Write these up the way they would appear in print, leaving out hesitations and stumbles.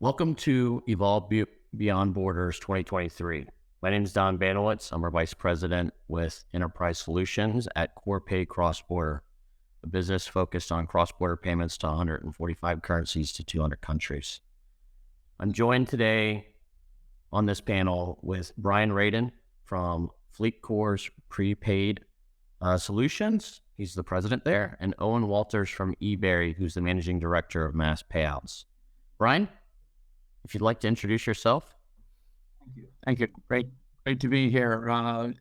Welcome to Evolve Beyond Borders 2023. My name is Don Banowetz. I'm our Vice President with Enterprise Solutions at Corpay Cross Border, a business focused on cross-border payments to 145 currencies to 200 countries. I'm joined today on this panel with Brian Radin from Fleetcor's Prepaid Solutions. He's the president there, and Owain Walters from Eburry, who's the managing director of Mass Payouts. Brian, if you'd like to introduce yourself. Thank you. Thank you. Great to be here.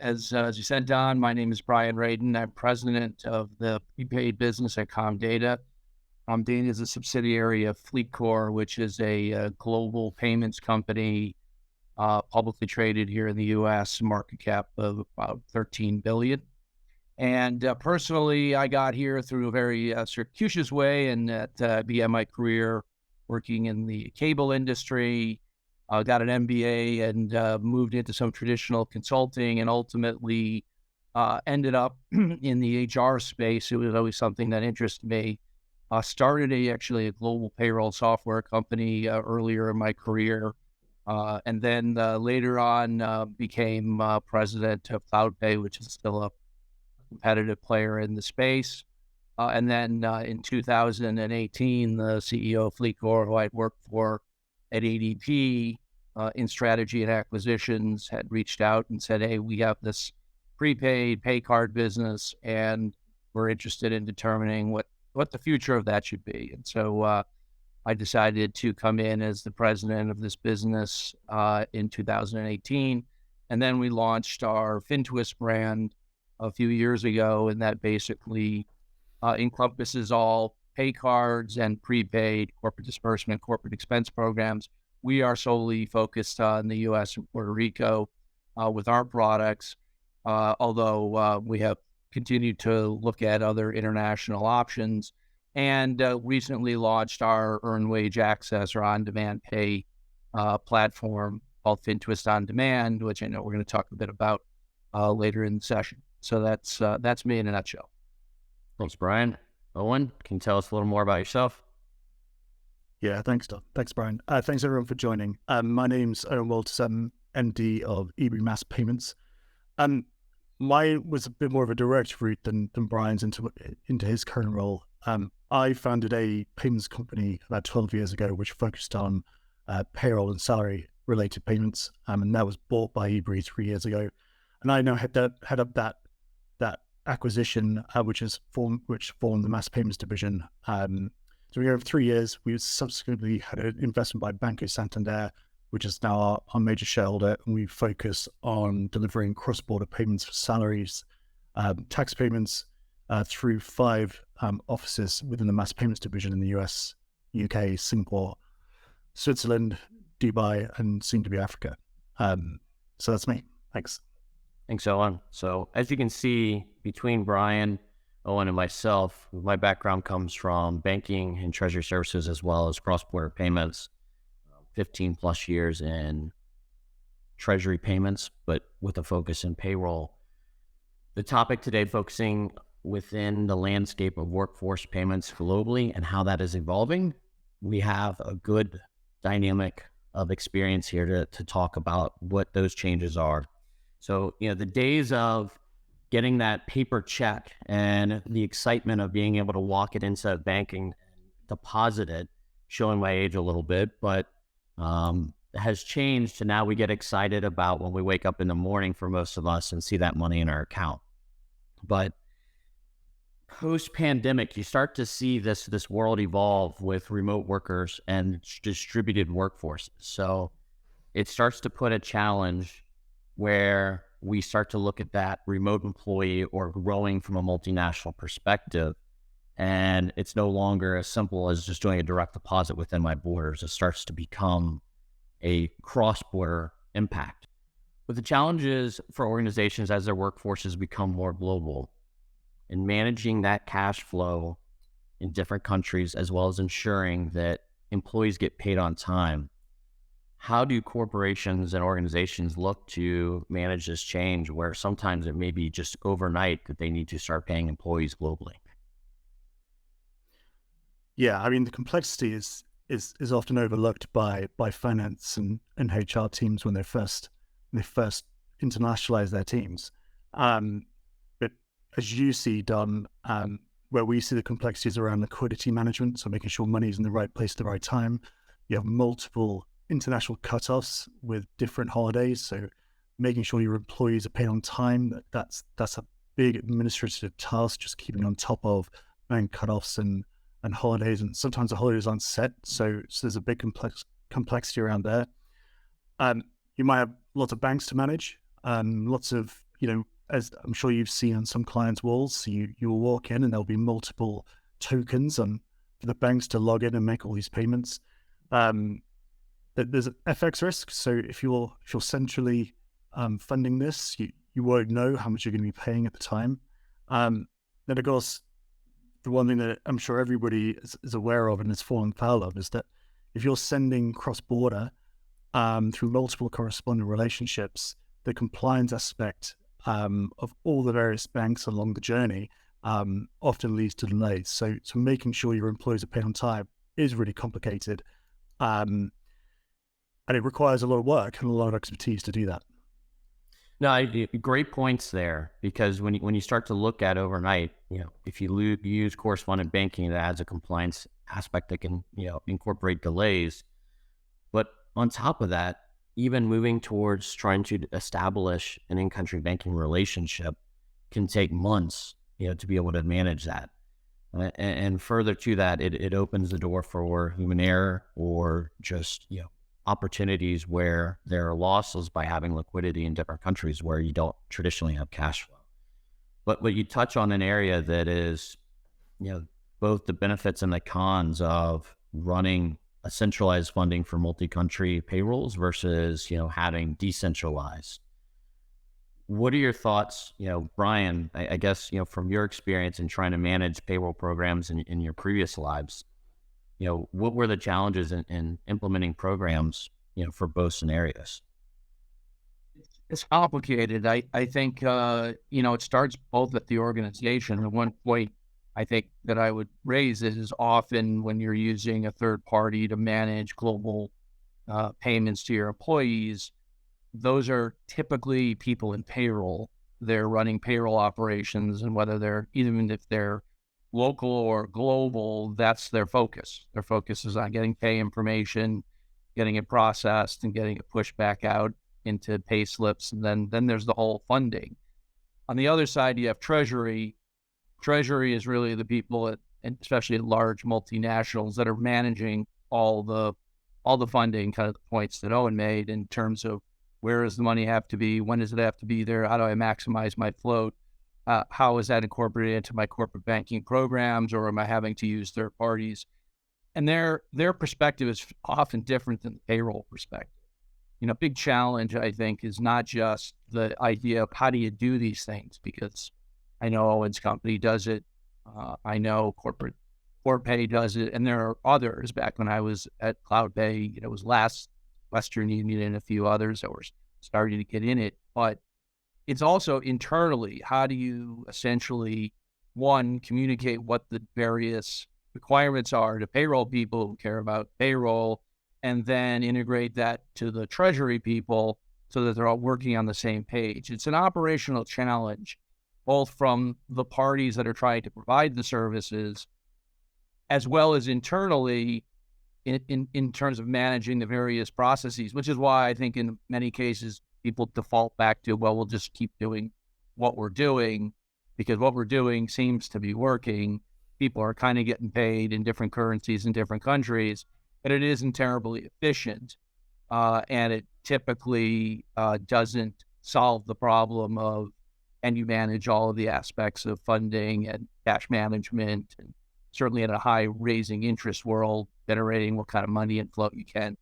As you said, Don, my name is Brian Radin. I'm president of the prepaid business at Comdata. Comdata is a subsidiary of Fleetcor, which is a global payments company, publicly traded here in the U.S., market cap of about $13 billion. And personally, I got here through a very circuitous way and began my career working in the cable industry, got an MBA and moved into some traditional consulting and ultimately ended up in the HR space. It was always something that interested me. Started actually a global payroll software company earlier in my career. And then later on became president of CloudPay, which is still a competitive player in the space. And then in 2018, the CEO of Fleetcor, who I'd worked for at ADP in strategy and acquisitions, had reached out and said, hey, we have this prepaid pay card business, and we're interested in determining what the future of that should be. And so I decided to come in as the president of this business in 2018. And then we launched our FinTwist brand a few years ago, and that basically encompasses all pay cards and prepaid corporate disbursement, corporate expense programs. We are solely focused on the U.S. and Puerto Rico with our products, although we have continued to look at other international options, and recently launched our earned wage access or on-demand pay platform called FinTwist On Demand, which I know we're going to talk a bit about later in the session. So that's me in a nutshell. Thanks, Brian. Owain, can you tell us a little more about yourself? Yeah, thanks, Don. Thanks, Brian. Thanks, everyone, for joining. My name's Owain Walters. I'm MD of Eburry Mass Payments. Mine was a bit more of a direct route than Brian's into his current role. I founded a payments company about 12 years ago, which focused on payroll and salary-related payments, and that was bought by Eburry 3 years ago. And I now head up that acquisition, which formed the Mass Payments division. So we over 3 years, we subsequently had an investment by Banco Santander, which is now our major shareholder, and we focus on delivering cross-border payments for salaries, tax payments through 5 offices within the Mass Payments division in the US, UK, Singapore, Switzerland, Dubai, and soon to be Africa. So that's me. Thanks. Thanks, Owain. So as you can see, between Brian, Owain, and myself, my background comes from banking and treasury services as well as cross-border payments, 15 plus years in treasury payments, but with a focus in payroll. The topic today focusing within the landscape of workforce payments globally and how that is evolving. We have a good dynamic of experience here to talk about what those changes are. So, the days of getting that paper check and the excitement of being able to walk it inside banking and deposit it, showing my age a little bit, but has changed to now we get excited about when we wake up in the morning for most of us and see that money in our account. But post-pandemic, you start to see this world evolve with remote workers and distributed workforces. So it starts to put a challenge where we start to look at that remote employee or growing from a multinational perspective. And it's no longer as simple as just doing a direct deposit within my borders. It starts to become a cross-border impact. But the challenges for organizations as their workforces become more global in managing that cash flow in different countries, as well as ensuring that employees get paid on time. How do corporations and organizations look to manage this change where sometimes it may be just overnight that they need to start paying employees globally? Yeah, I mean, the complexity is is often overlooked by finance and HR teams when they first internationalize their teams. But as you see, Don, where we see the complexities around liquidity management, so making sure money is in the right place at the right time. You have multiple international cutoffs with different holidays, so making sure your employees are paid on time. That's a big administrative task, just keeping on top of bank cutoffs and holidays, and sometimes the holidays aren't set, so there's a big complexity around there. You might have lots of banks to manage, lots of, as I'm sure you've seen on some clients' walls, so you'll walk in and there'll be multiple tokens for the banks to log in and make all these payments. There's an FX risk, so if you're centrally funding this, you won't know how much you're going to be paying at the time. Then of course, the one thing that I'm sure everybody is aware of and has fallen foul of is that if you're sending cross-border through multiple correspondent relationships, the compliance aspect of all the various banks along the journey often leads to delays. So making sure your employees are paid on time is really complicated. And it requires a lot of work and a lot of expertise to do that. No, great points there, because when you start to look at overnight, if you use correspondent banking, that adds a compliance aspect that can, incorporate delays. But on top of that, even moving towards trying to establish an in-country banking relationship can take months, to be able to manage that. And further to that, it opens the door for human error or just, opportunities where there are losses by having liquidity in different countries where you don't traditionally have cash flow. But you touch on an area that is, both the benefits and the cons of running a centralized funding for multi-country payrolls versus, having decentralized. What are your thoughts, Brian, I guess, from your experience in trying to manage payroll programs in your previous lives, what were the challenges in implementing programs, for both scenarios? It's complicated. I think, it starts both at the organization. And one point I think that I would raise is often when you're using a third party to manage global payments to your employees, those are typically people in payroll. They're running payroll operations, and even if they're local or global, that's their focus. Their focus is on getting pay information, getting it processed, and getting it pushed back out into pay slips. And then there's the whole funding. On the other side, you have Treasury. Treasury is really the people and especially at large multinationals that are managing all the funding, kind of the points that Owain made in terms of where does the money have to be, when does it have to be there, how do I maximize my float, how is that incorporated into my corporate banking programs, or am I having to use third parties? And their perspective is often different than the payroll perspective. Big challenge, I think, is not just the idea of how do you do these things, because I know Owain's company does it. I know Corpay does it, and there are others. Back when I was at CloudPay, it was Western Union and a few others that were starting to get in it. But it's also internally, how do you essentially, one, communicate what the various requirements are to payroll people who care about payroll, and then integrate that to the treasury people so that they're all working on the same page. It's an operational challenge, both from the parties that are trying to provide the services, as well as internally in terms of managing the various processes, which is why I think in many cases, people default back to, well, we'll just keep doing what we're doing because what we're doing seems to be working. People are kind of getting paid in different currencies in different countries, but it isn't terribly efficient. And it typically doesn't solve the problem of, and you manage all of the aspects of funding and cash management, and certainly in a high raising interest world, generating what kind of money and float you can.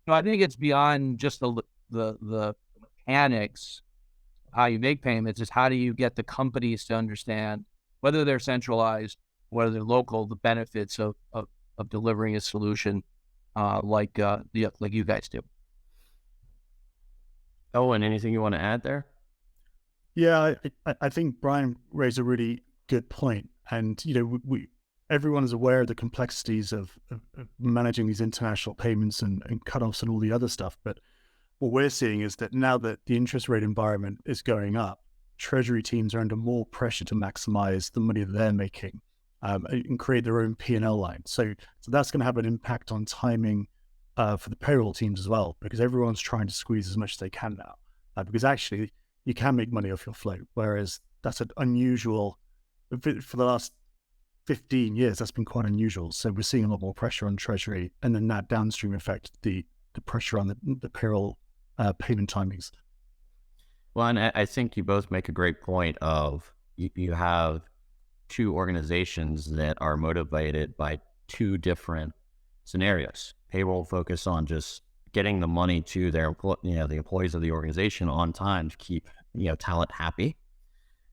I think it's beyond just the mechanics, how you make payments, is how do you get the companies to understand, whether they're centralized, whether they're local, the benefits of delivering a solution like you guys do. Owain, anything you want to add there? Yeah, I think Brian raised a really good point. And, everyone is aware of the complexities of managing these international payments and cutoffs and all the other stuff. But what we're seeing is that now that the interest rate environment is going up, treasury teams are under more pressure to maximize the money that they're making and create their own P&L line. So that's going to have an impact on timing for the payroll teams as well, because everyone's trying to squeeze as much as they can now. Because actually, you can make money off your float, whereas that's an unusual, for the last 15 years, that's been quite unusual. So we're seeing a lot more pressure on treasury, and then that downstream effect, the pressure on the payroll payment timings. Well, and I think you both make a great point of you have two organizations that are motivated by two different scenarios. Payroll focus on just getting the money to their, the employees of the organization on time to keep, talent happy.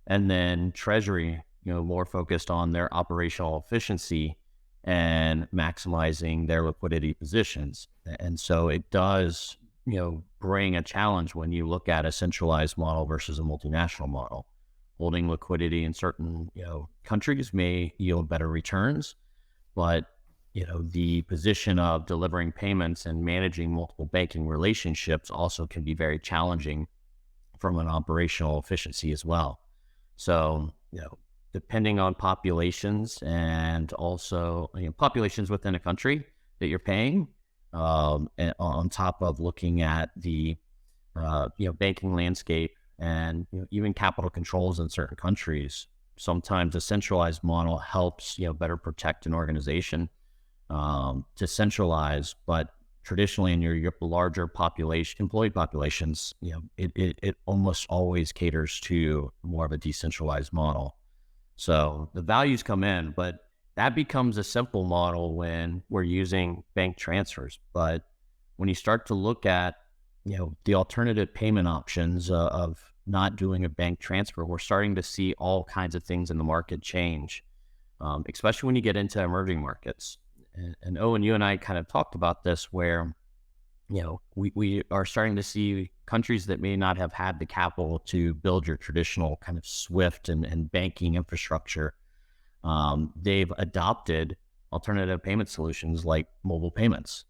And then treasury, more focused on their operational efficiency and maximizing their liquidity positions. And so it does, bring a challenge when you look at a centralized model versus a multinational model. Holding liquidity in certain, countries may yield better returns, but the position of delivering payments and managing multiple banking relationships also can be very challenging from an operational efficiency as well. So, depending on populations and also populations within a country that you're paying, and on top of looking at the banking landscape and even capital controls in certain countries, sometimes a centralized model helps better protect an organization to centralize, but traditionally in your larger employee populations, it almost always caters to more of a decentralized model. So the values come in, but that becomes a simple model when we're using bank transfers. But when you start to look at the alternative payment options of not doing a bank transfer, we're starting to see all kinds of things in the market change, especially when you get into emerging markets. And Owen, you and I kind of talked about this where, we are starting to see countries that may not have had the capital to build your traditional kind of SWIFT and banking infrastructure. They've adopted alternative payment solutions like mobile payments.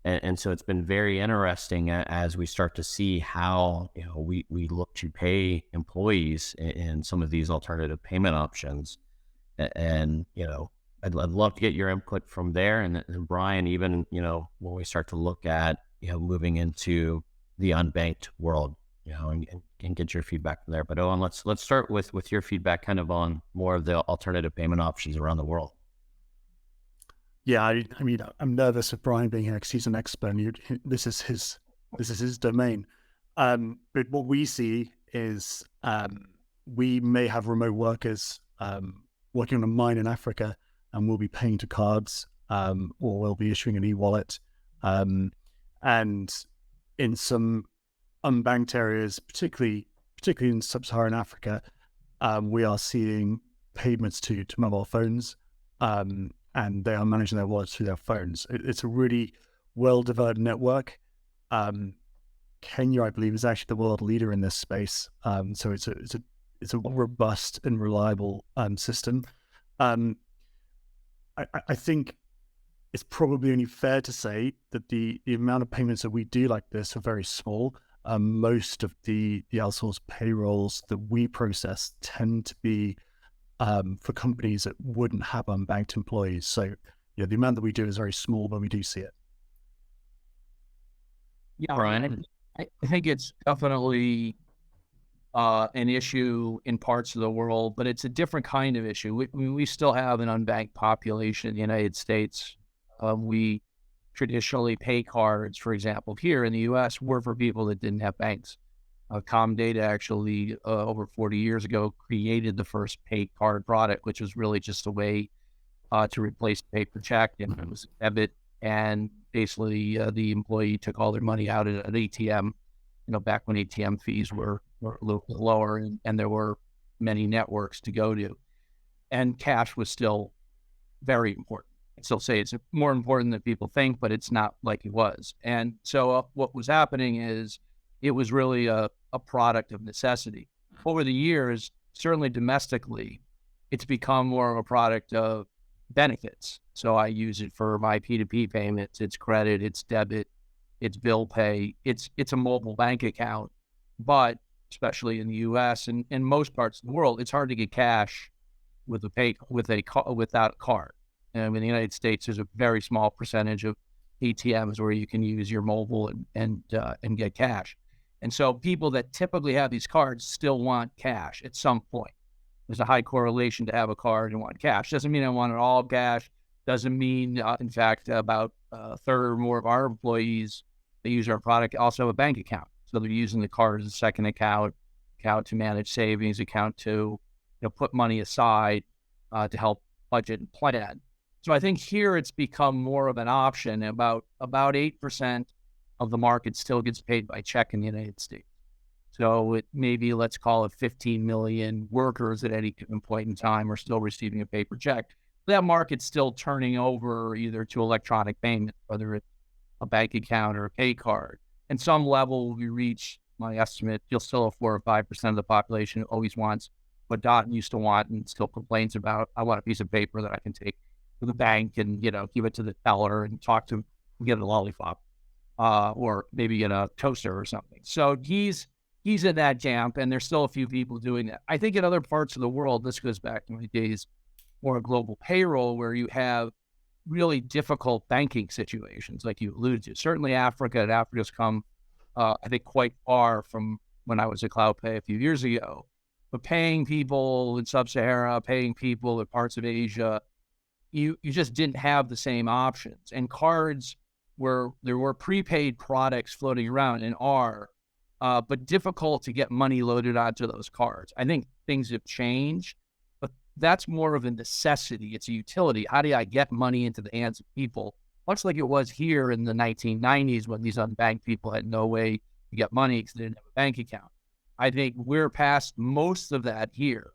And so it's been very interesting as we start to see how, we look to pay employees in some of these alternative payment options. And, I'd love to get your input from there. And Brian, even, when we start to look at, moving into the unbanked world, and get your feedback from there. But Owen, let's start with your feedback kind of on more of the alternative payment options around the world. Yeah, I mean, I'm nervous of Brian being here because he's an expert and this is his domain. But what we see is we may have remote workers working on a mine in Africa, and we'll be paying to cards, or we'll be issuing an e-wallet. And in some unbanked areas, particularly in sub-Saharan Africa, we are seeing payments to mobile phones, and they are managing their wallets through their phones. It's a really well-developed network. Kenya, I believe, is actually the world leader in this space. So it's a robust and reliable system. I think it's probably only fair to say that the amount of payments that we do like this are very small. Most of the outsourced payrolls that we process tend to be for companies that wouldn't have unbanked employees. So the amount that we do is very small, but we do see it. Yeah, Brian, I think it's definitely an issue in parts of the world, but it's a different kind of issue. We still have an unbanked population in the United States. We traditionally pay cards, for example, here in the U.S. were for people that didn't have banks. Comdata actually, over 40 years ago, created the first pay card product, which was really just a way to replace paper check, and it was debit. And basically, the employee took all their money out at an ATM. Back when ATM fees were a little bit lower, and there were many networks to go to, and cash was still very important. I'd still say it's more important than people think, but it's not like it was. And so what was happening is it was really a product of necessity. Over the years, certainly domestically, it's become more of a product of benefits. So I use it for my P2P payments, it's credit, it's debit, it's bill pay, it's a mobile bank account. But especially in the US and in most parts of the world, it's hard to get cash without a card. And in the United States, there's a very small percentage of ATMs where you can use your mobile and get cash. And so people that typically have these cards still want cash at some point. There's a high correlation to have a card and want cash. Doesn't mean I want it all cash. Doesn't mean, in fact, about a third or more of our employees that use our product also have a bank account. So they're using the card as a second account to manage savings, account to put money aside to help budget and plan. So I think here it's become more of an option. About 8% of the market still gets paid by check in the United States. So it maybe, let's call it 15 million workers at any given point in time are still receiving a paper check. That market's still turning over either to electronic payment, whether it's a bank account or a pay card. And some level we reach, my estimate, you'll still have 4 or 5% of the population who always wants what Dot used to want and still complains about. I want a piece of paper that I can take to the bank and, give it to the teller and talk to him, get a lollipop, or maybe get a toaster or something. So he's in that camp, and there's still a few people doing that. I think in other parts of the world, this goes back to my days more global payroll, where you have really difficult banking situations, like you alluded to. Certainly Africa's come, I think, quite far from when I was at CloudPay a few years ago. But paying people in Sub-Sahara, paying people in parts of Asia, you just didn't have the same options. And cards there were prepaid products floating around and but difficult to get money loaded onto those cards. I think things have changed, but that's more of a necessity. It's a utility. How do I get money into the hands of people? Much like it was here in the 1990s when these unbanked people had no way to get money because they didn't have a bank account. I think we're past most of that here.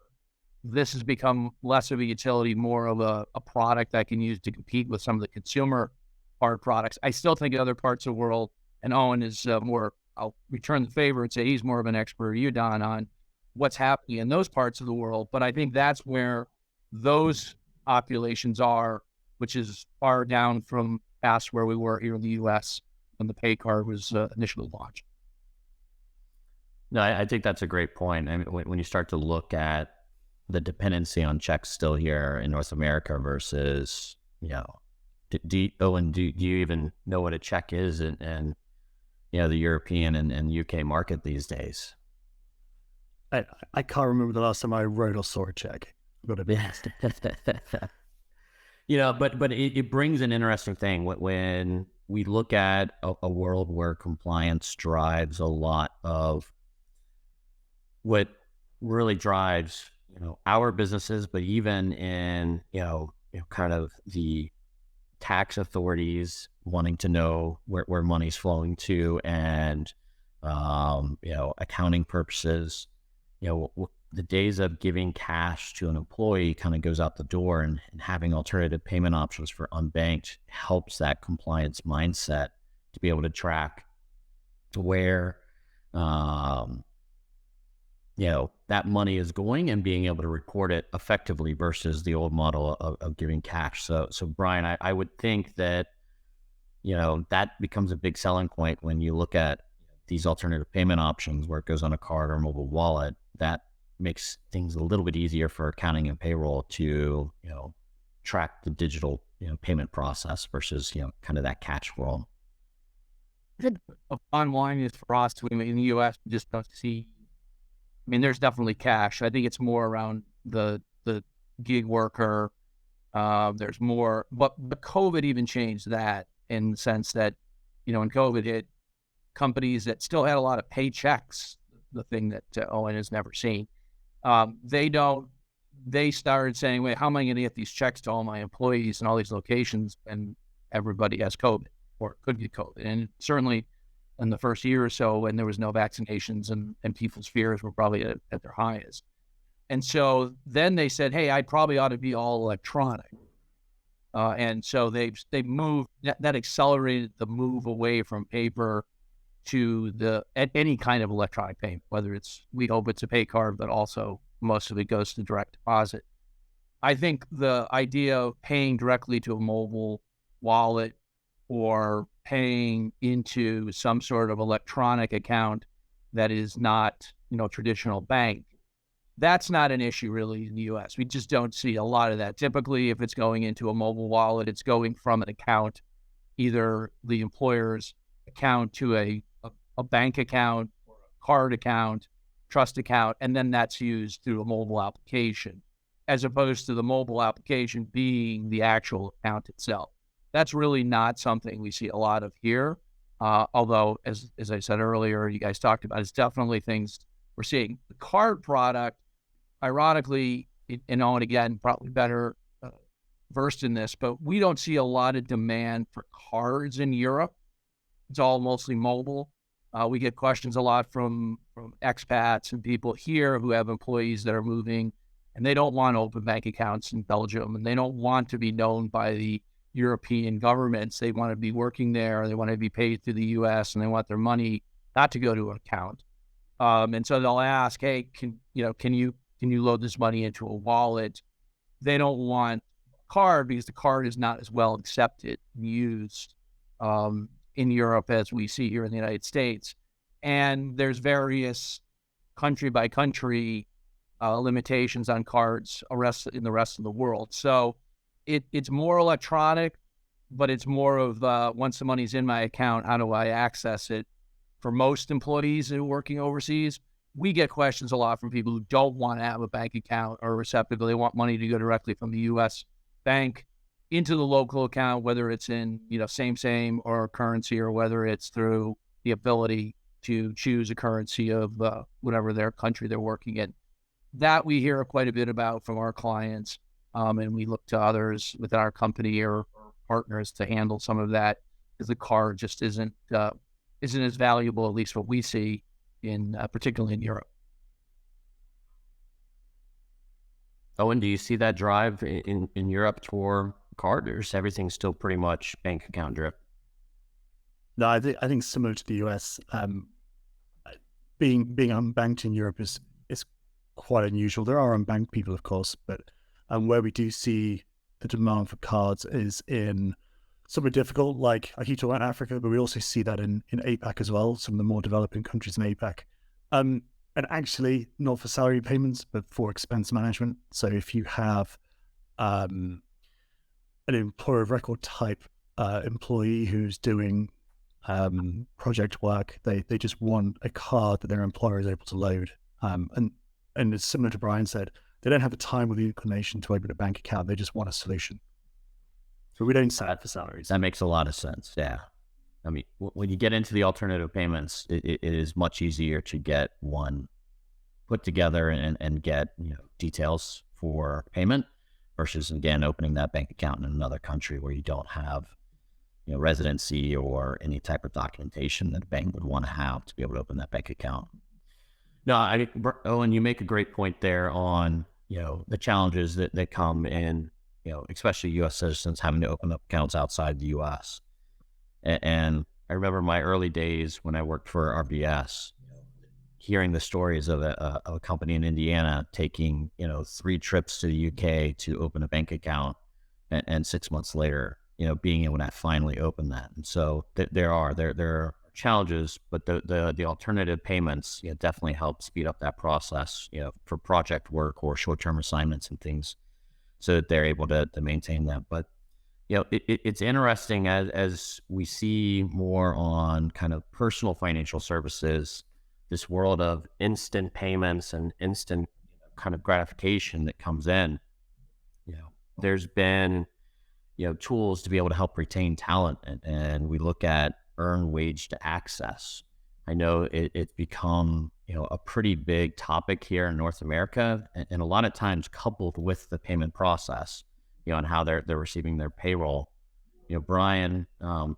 This has become less of a utility, more of a product I can use to compete with some of the consumer card products. I still think in other parts of the world, and Owen is more, I'll return the favor and say he's more of an expert, you, Don, on what's happening in those parts of the world. But I think that's where those populations are, which is far down from past where we were here in the U.S. when the pay card was initially launched. No, I think that's a great point. I mean, when you start to look at the dependency on checks still here in North America versus, do you even know what a check is in the European and UK market these days? I can't remember the last time I wrote or saw a check. But it brings an interesting thing when we look at a world where compliance drives a lot of what really drives our businesses, but even in kind of the tax authorities wanting to know where money's flowing to, and accounting purposes, the days of giving cash to an employee kind of goes out the door, and having alternative payment options for unbanked helps that compliance mindset to be able to track where that money is going and being able to report it effectively versus the old model of giving cash. So Brian, I would think that, that becomes a big selling point when you look at these alternative payment options where it goes on a card or mobile wallet. That makes things a little bit easier for accounting and payroll to, track the digital, payment process versus, kind of that cash world. Bottom line is for us, in the U.S., we just don't see. I mean, there's definitely cash. I think it's more around the gig worker. There's more, but COVID even changed that in the sense that, when COVID hit, companies that still had a lot of paychecks, the thing that Owen has never seen, they started saying, wait, how am I going to get these checks to all my employees in all these locations? And everybody has COVID or could get COVID. And certainly in the first year or so, when there was no vaccinations and people's fears were probably at their highest. And so then they said, hey, I probably ought to be all electronic. And so they moved, that accelerated the move away from paper to any kind of electronic payment, whether we hope it's a pay card, but also most of it goes to direct deposit. I think the idea of paying directly to a mobile wallet or paying into some sort of electronic account that is not, traditional bank, that's not an issue really in the US. We just don't see a lot of that. Typically, if it's going into a mobile wallet, it's going from an account, either the employer's account to a bank account or a card account, trust account, and then that's used through a mobile application, as opposed to the mobile application being the actual account itself. That's really not something we see a lot of here. Although, as I said earlier, you guys talked about, it's definitely things we're seeing. The card product, ironically, and Owen, again, probably better versed in this, but we don't see a lot of demand for cards in Europe. It's all mostly mobile. We get questions a lot from expats and people here who have employees that are moving, and they don't want to open bank accounts in Belgium, and they don't want to be known by the European governments. They want to be working there, they want to be paid through the US, and they want their money not to go to an account. And so they'll ask, hey, can you load this money into a wallet? They don't want a card because the card is not as well accepted and used in Europe as we see here in the United States. And there's various country by country limitations on cards in the rest of the world. So it's more electronic, but it's more of once the money's in my account, how do I access it? For most employees who are working overseas, we get questions a lot from people who don't want to have a bank account or a receptacle. They want money to go directly from the U.S. bank into the local account, whether it's in same or currency, or whether it's through the ability to choose a currency of whatever their country they're working in. That we hear quite a bit about from our clients, and we look to others within our company or partners to handle some of that, because the card just isn't as valuable, at least what we see in particularly in Europe. Owen, do you see that drive in Europe toward card, or is everything still pretty much bank account driven? No, I think similar to the US, being unbanked in Europe is quite unusual. There are unbanked people, of course, but where we do see the demand for cards is in somewhere difficult, like I keep talking about Africa, but we also see that in APAC as well, some of the more developing countries in APAC. And actually, not for salary payments, but for expense management. So if you have an employer of record type employee who's doing project work, they just want a card that their employer is able to load. And it's similar to Brian said, they don't have the time or the inclination to open a bank account. They just want a solution. So we don't sell it for salaries. That makes a lot of sense. Yeah. I mean, when you get into the alternative payments, it is much easier to get one put together and get details for payment versus, again, opening that bank account in another country where you don't have residency or any type of documentation that a bank would want to have to be able to open that bank account. No, Owen, you make a great point there on the challenges that come in, especially U.S. citizens having to open up accounts outside the U.S. And I remember my early days when I worked for RBS, hearing the stories of a company in Indiana taking 3 trips to the U.K. to open a bank account, and 6 months later, being able to finally open that. And so there are challenges, but the alternative payments definitely help speed up that process, for project work or short-term assignments and things, so that they're able to maintain that. But it's interesting as we see more on kind of personal financial services, this world of instant payments and instant kind of gratification that comes in. There's been tools to be able to help retain talent, and we look at earned wage to access. I know it's become a pretty big topic here in North America, and a lot of times coupled with the payment process, and how they're receiving their payroll. Brian,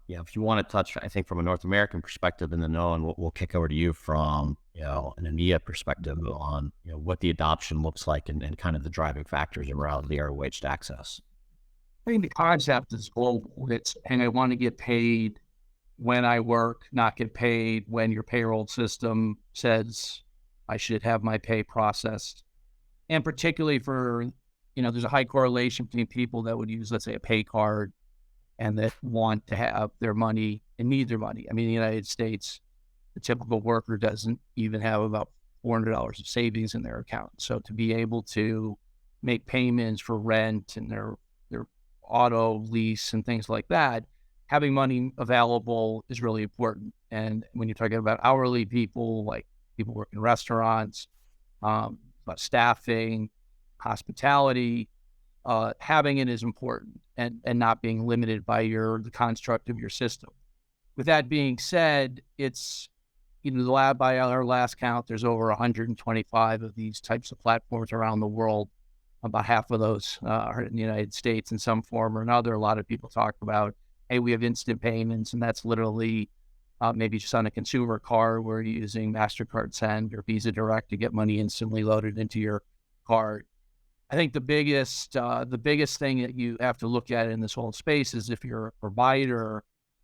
if you want to touch, I think from a North American perspective, and then Owen, we'll kick over to you from an EMEA perspective on what the adoption looks like and kind of the driving factors around the earned wage to access. I think the concept is global. And I want to get paid when I work, not get paid when your payroll system says I should have my pay processed. And particularly for there's a high correlation between people that would use, let's say, a pay card and that want to have their money and need their money. I mean, in the United States, the typical worker doesn't even have about $400 of savings in their account. So to be able to make payments for rent and their auto lease and things like that, having money available is really important. And when you're talking about hourly people, like people work in restaurants, about staffing, hospitality, having it is important and not being limited by the construct of your system. With that being said, it's, by our last count, there's over 125 of these types of platforms around the world. About half of those are in the United States in some form or another. A lot of people talk about, hey, we have instant payments, and that's literally maybe just on a consumer card where you're using MasterCard Send or Visa Direct to get money instantly loaded into your card. I think the biggest thing that you have to look at in this whole space is if you're a provider,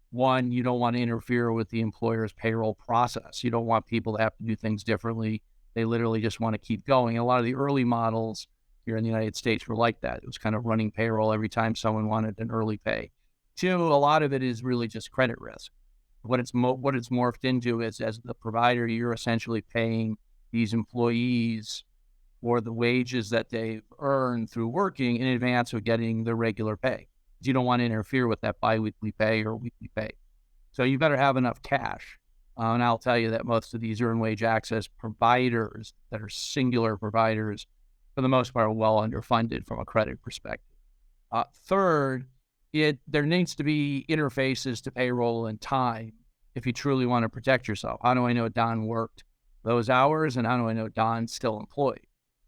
one, you don't want to interfere with the employer's payroll process. You don't want people to have to do things differently. They literally just want to keep going. And a lot of the early models here in the United States were like that. It was kind of running payroll every time someone wanted an early pay. Two, a lot of it is really just credit risk. What it's morphed into is, as the provider, you're essentially paying these employees for the wages that they've earned through working in advance of getting the regular pay. You don't want to interfere with that biweekly pay or weekly pay. So you better have enough cash. And I'll tell you that most of these earned wage access providers that are singular providers, for the most part, are well underfunded from a credit perspective. Third, there needs to be interfaces to payroll and time if you truly want to protect yourself. How do I know Don worked those hours, and how do I know Don's still employed?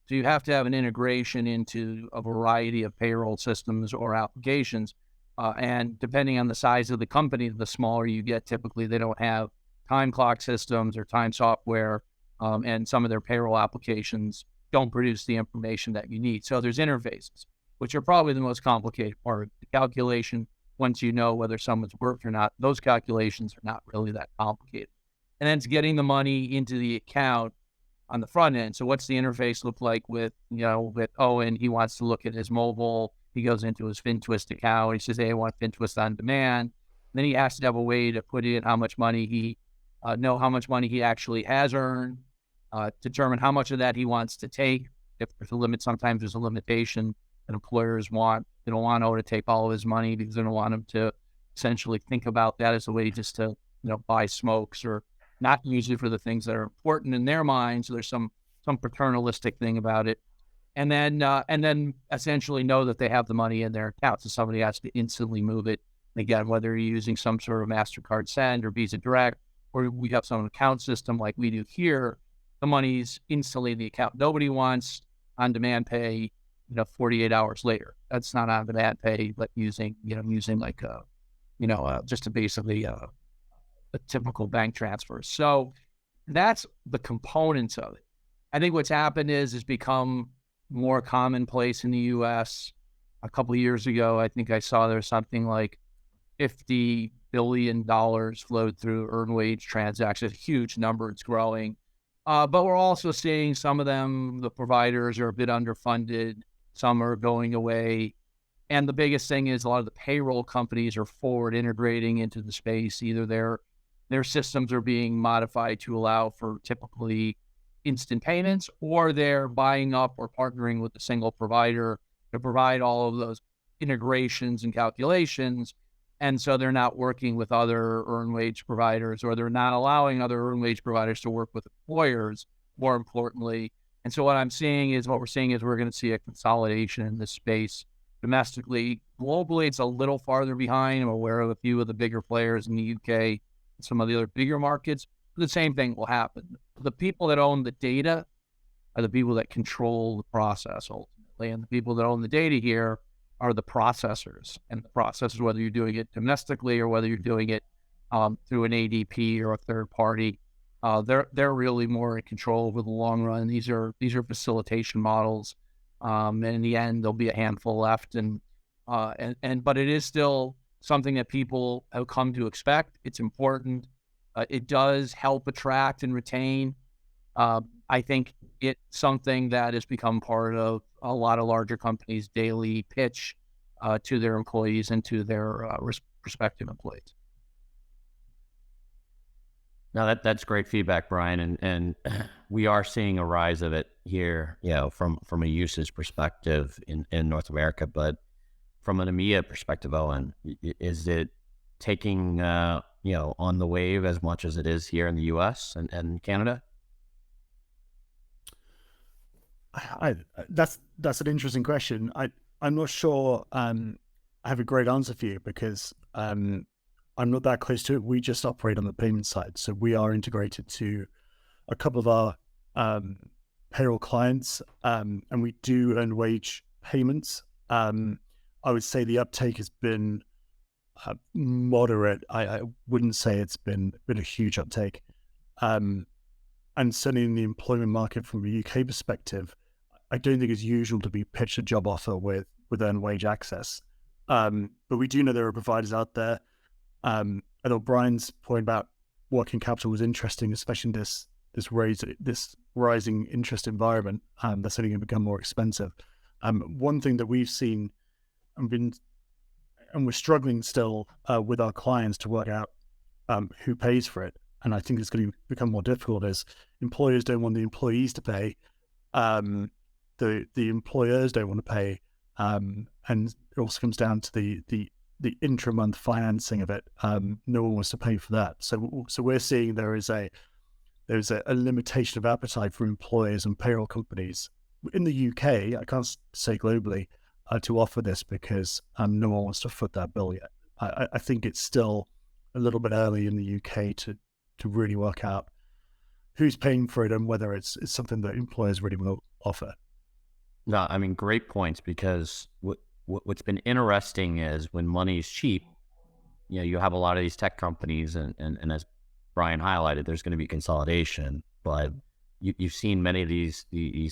So you have to have an integration into a variety of payroll systems or applications. And depending on the size of the company, the smaller you get, typically they don't have time clock systems or time software, and some of their payroll applications don't produce the information that you need. So there's interfaces, which are probably the most complicated part of the calculation. Once you know whether someone's worked or not, those calculations are not really that complicated. And then it's getting the money into the account on the front end. So what's the interface look like with Owain? He wants to look at his mobile. He goes into his FinTwist account. He says, hey, I want FinTwist on demand. And then he has to have a way to put in how much money he actually has earned, determine how much of that he wants to take. If there's a limit, sometimes there's a limitation that employers want. They don't want Owain to take all of his money because they don't want him to essentially think about that as a way just to, buy smokes or not use it for the things that are important in their minds. So there's some paternalistic thing about it. And then essentially know that they have the money in their account. So somebody has to instantly move it. And again, whether you're using some sort of MasterCard Send or Visa Direct, or we have some account system like we do here, the money's instantly in the account. Nobody wants on-demand pay, 48 hours later. That's not on-demand pay, but using like just basically a typical bank transfer. So that's the components of it. I think what's happened is it's become more commonplace in the U.S. A couple of years ago, I think I saw there's something like $50 billion flowed through earned wage transactions. A huge number. It's growing. But we're also seeing some of them, the providers are a bit underfunded. Some are going away. And the biggest thing is a lot of the payroll companies are forward integrating into the space. Either their systems are being modified to allow for typically instant payments, or they're buying up or partnering with a single provider to provide all of those integrations and calculations. And so they're not working with other earned wage providers, or they're not allowing other earned wage providers to work with employers, more importantly. And so what we're seeing is we're going to see a consolidation in this space domestically. Globally, it's a little farther behind. I'm aware of a few of the bigger players in the UK, some of the other bigger markets. The same thing will happen. The people that own the data are the people that control the process ultimately. And the people that own the data here are the processors. And the processors, whether you're doing it domestically or whether you're doing it through an ADP or a third party, they're really more in control over the long run. These are facilitation models. And in the end, there'll be a handful left. But it is still something that people have come to expect. It's important. It does help attract and retain. I think it's something that has become part of a lot of larger companies' daily pitch to their employees and to their respective employees. No, that's great feedback, Brian, and we are seeing a rise of it here, from a usage perspective in North America, but from an EMEA perspective, Owen, is it taking on the wave as much as it is here in the U.S. and Canada? That's an interesting question. I'm not sure I have a great answer for you because I'm not that close to it. We just operate on the payment side, so we are integrated to a couple of our payroll clients, and we do earn wage payments. I would say the uptake has been moderate. I wouldn't say it's been a huge uptake. And certainly in the employment market from a UK perspective, I don't think it's usual to be pitched a job offer with earned wage access. But we do know there are providers out there. I thought Brian's point about working capital was interesting, especially in this rising interest environment that's only going to become more expensive. One thing that we've seen and we're struggling still with our clients to work out who pays for it, and I think it's going to become more difficult as employers don't want the employees to pay, the employers don't want to pay, and it also comes down to the intra-month financing of it. No one wants to pay for that, so we're seeing there's a limitation of appetite for employers and payroll companies in the UK. I can't say globally to offer this because no one wants to foot that bill yet. I think it's still a little bit early in the UK to really work out who's paying for it and whether it's something that employers really will offer. No, I mean, great points, because what's been interesting is when money is cheap, you have a lot of these tech companies, and as Brian highlighted, there's going to be consolidation, but you've seen many of these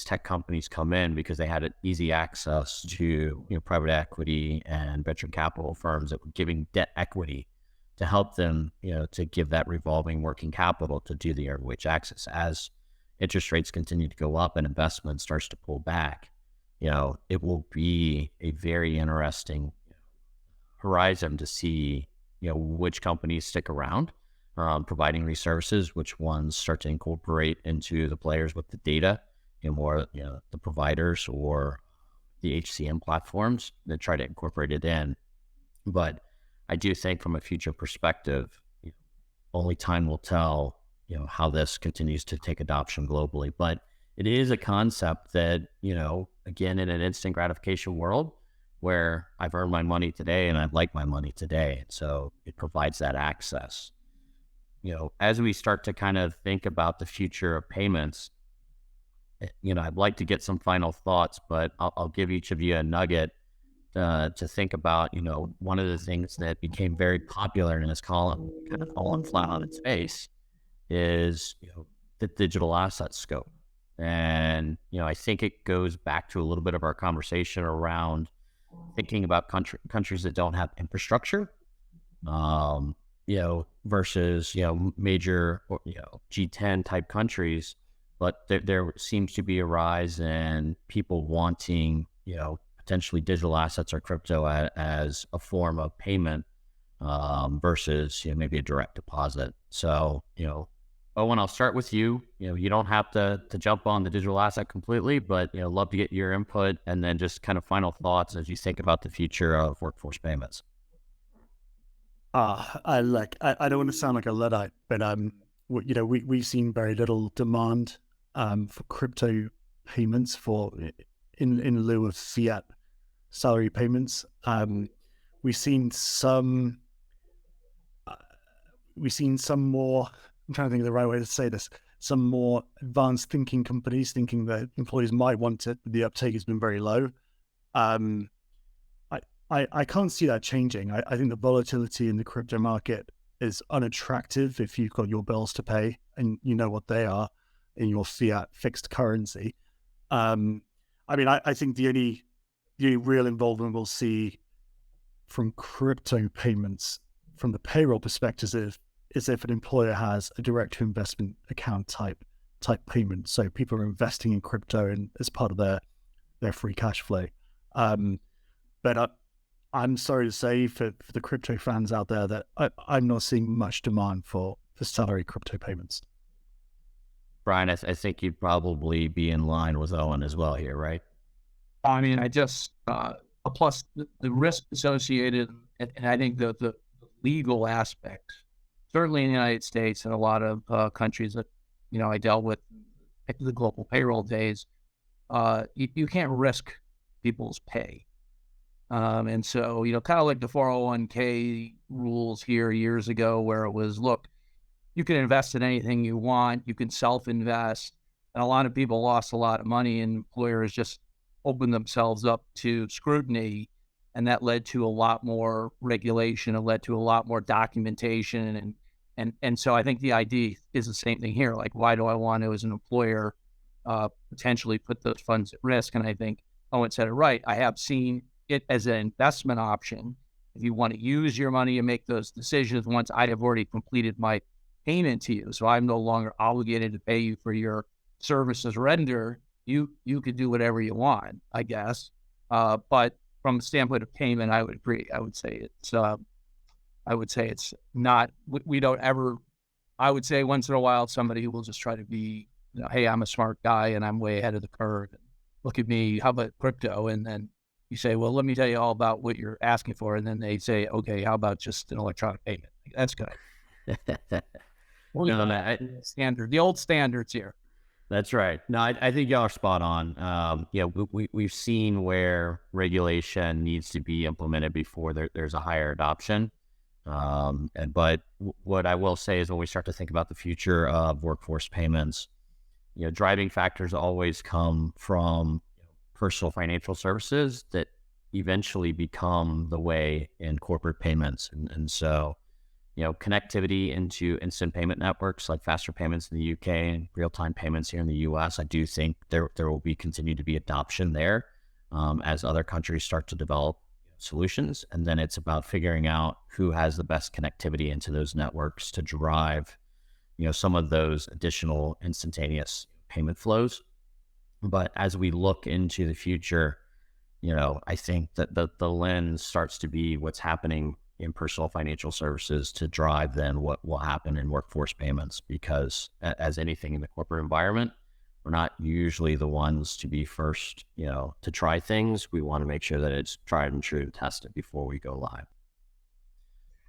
tech companies come in because they had easy access to private equity and venture capital firms that were giving debt equity to help them, to give that revolving working capital to do the earned wage access. As interest rates continue to go up and investment starts to pull back, it will be a very interesting horizon to see, which companies stick around providing these services, which ones start to incorporate into the players with the data, more the providers or the HCM platforms that try to incorporate it in. But I do think from a future perspective, only time will tell, how this continues to take adoption globally. But it is a concept that, again, in an instant gratification world where I've earned my money today and I'd like my money today. And so it provides that access. As we start to kind of think about the future of payments, I'd like to get some final thoughts, but I'll give each of you a nugget to think about. One of the things that became very popular in this column, kind of fallen flat on its face, is the digital asset scope. And I think it goes back to a little bit of our conversation around thinking about countries that don't have infrastructure, versus major G10 type countries. But there seems to be a rise in people wanting potentially digital assets or crypto as a form of payment versus maybe a direct deposit. So Owen, I'll start with you. You don't have to jump on the digital asset completely, but love to get your input, and then just kind of final thoughts as you think about the future of workforce payments. I don't want to sound like a Luddite, but we've seen very little demand for crypto payments in lieu of fiat salary payments. We've seen some more. I'm trying to think of the right way to say this. Some more advanced thinking companies thinking that employees might want it, but the uptake has been very low. I can't see that changing. I think the volatility in the crypto market is unattractive if you've got your bills to pay and you know what they are in your fiat fixed currency. I think the only real involvement we'll see from crypto payments from the payroll perspective is if an employer has a direct to investment account type type payment. So people are investing in crypto and as part of their free cash flow. But I'm sorry to say for the crypto fans out there that I'm not seeing much demand for salary crypto payments. Brian, I think you'd probably be in line with Owen as well here, right? I mean, I just, plus the risk associated, and I think the legal aspect, certainly in the United States and a lot of countries that, I dealt with the global payroll days, you can't risk people's pay. And so, kind of like the 401k rules here years ago where it was, look, you can invest in anything you want, you can self-invest. And a lot of people lost a lot of money, and employers just opened themselves up to scrutiny. And that led to a lot more regulation. It led to a lot more documentation. And so I think the idea is the same thing here. Like, why do I want to, as an employer, potentially put those funds at risk? And I think Owen said it right. I have seen it as an investment option. If you want to use your money and make those decisions once I have already completed my payment to you, so I'm no longer obligated to pay you for your services rendered, you could do whatever you want, I guess. But from the standpoint of payment, I would agree. I would say it's not, we don't ever, I would say once in a while, somebody who will just try to be, hey, I'm a smart guy and I'm way ahead of the curve. Look at me, how about crypto? And then you say, well, let me tell you all about what you're asking for. And then they say, okay, how about just an electronic payment? That's good. The old standards here. That's right. No, I think y'all are spot on. We've seen where regulation needs to be implemented before there's a higher adoption. But what I will say is when we start to think about the future of workforce payments, driving factors always come from personal financial services that eventually become the way in corporate payments. And so, connectivity into instant payment networks like faster payments in the UK and real-time payments here in the US, I do think there will continue to be adoption there as other countries start to develop solutions. And then it's about figuring out who has the best connectivity into those networks to drive, some of those additional instantaneous payment flows. But as we look into the future, I think that the lens starts to be what's happening in personal financial services to drive then what will happen in workforce payments, because as anything in the corporate environment, we're not usually the ones to be first, to try things. We want to make sure that it's tried and true, tested before we go live.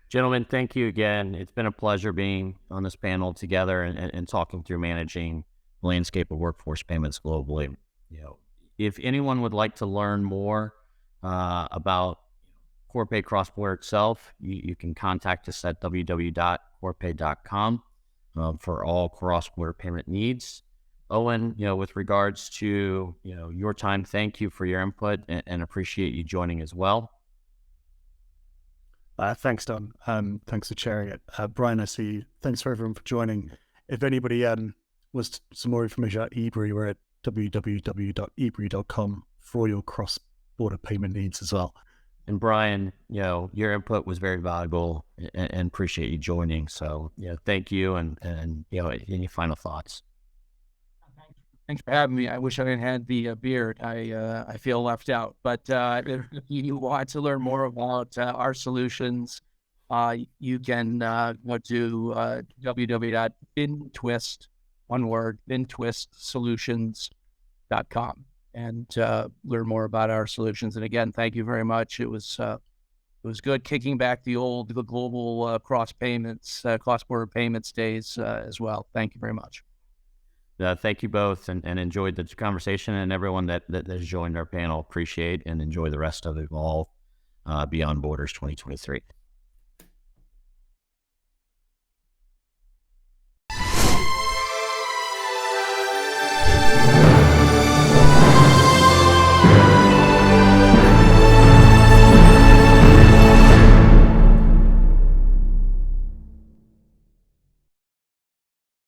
Gentlemen, thank you again. It's been a pleasure being on this panel together and talking through managing the landscape of workforce payments globally. If anyone would like to learn more about Corpay cross-border itself, you can contact us at www.corpay.com for all cross-border payment needs. Owen, with regards to your time, thank you for your input and appreciate you joining as well. Thanks, Don. Thanks for sharing it. Brian, I see you. Thanks for everyone for joining. If anybody wants some more information about Eburry, we're at www.eburry.com for all your cross-border payment needs as well. And Brian, your input was very valuable and appreciate you joining. So, thank you. And any final thoughts? Thanks for having me. I wish I had had the beard. I feel left out. But if you want to learn more about our solutions, you can go to www.bintwist, one word, bintwistsolutions.com. and learn more about our solutions. And again, thank you very much. It was good kicking back the global cross-border payments days as well. Thank you very much. Thank you both, and enjoyed the conversation, and everyone that has joined our panel. Appreciate and enjoy the rest of Evolve Beyond Borders 2023.